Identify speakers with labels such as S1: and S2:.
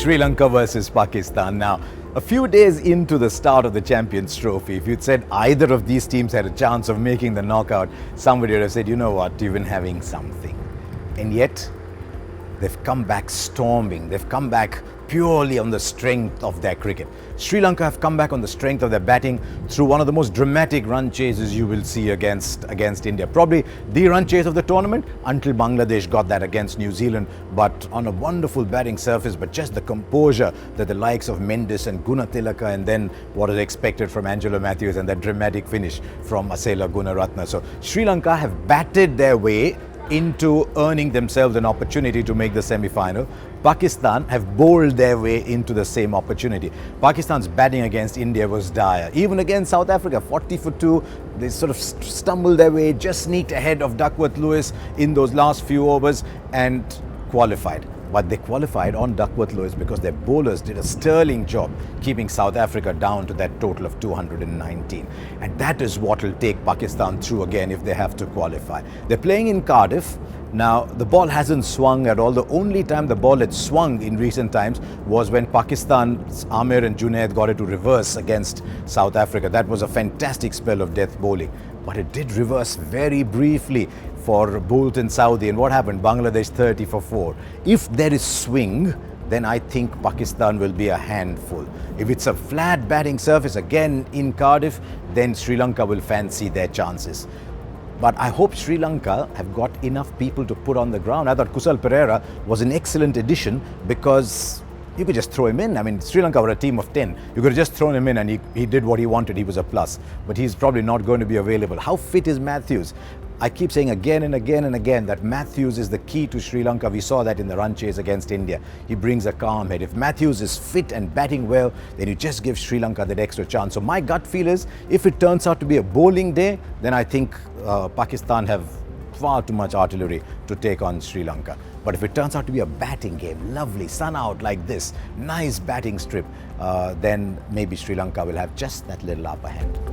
S1: Sri Lanka versus Pakistan. Now, a few days into the start of the Champions Trophy, if you'd said either of these teams had a chance of making the knockout, somebody would have said, you know what, you've been having something. And yet, they've come back storming. They've come back purely on the strength of their cricket. Sri Lanka have come back on the strength of their batting through one of the most dramatic run chases you will see against India. Probably the run chase of the tournament until Bangladesh got that against New Zealand, but on a wonderful batting surface, but just the composure that the likes of Mendes and Gunatilaka, and then what is expected from Angelo Matthews and that dramatic finish from Asela Gunaratne. So Sri Lanka have batted their way into earning themselves an opportunity to make the semi-final. Pakistan have bowled their way into the same opportunity. Pakistan's batting against India was dire. Even against South Africa, 40 for 2, they sort of stumbled their way, just sneaked ahead of Duckworth-Lewis in those last few overs and qualified. But they qualified on Duckworth-Lewis because their bowlers did a sterling job keeping South Africa down to that total of 219. And that is what will take Pakistan through again if they have to qualify. They're playing in Cardiff. Now, the ball hasn't swung at all. The only time the ball had swung in recent times was when Pakistan's Amir and Junaid got it to reverse against South Africa. That was a fantastic spell of death bowling. But it did reverse very briefly for Boult and Saudi. And what happened? Bangladesh 30 for 4. If there is swing, then I think Pakistan will be a handful. If it's a flat batting surface again in Cardiff, then Sri Lanka will fancy their chances. But I hope Sri Lanka have got enough people to put on the ground. I thought Kusal Perera was an excellent addition because you could just throw him in. I mean, Sri Lanka were a team of 10. You could have just thrown him in and he did what he wanted. He was a plus. But he's probably not going to be available. How fit is Matthews? I keep saying again and again and again that Matthews is the key to Sri Lanka. We saw that in the run chase against India. He brings a calm head. If Matthews is fit and batting well, then you just give Sri Lanka that extra chance. So my gut feel is, if it turns out to be a bowling day, then I think Pakistan have far too much artillery to take on Sri Lanka. But if it turns out to be a batting game, lovely, sun out like this, nice batting strip, then maybe Sri Lanka will have just that little upper hand.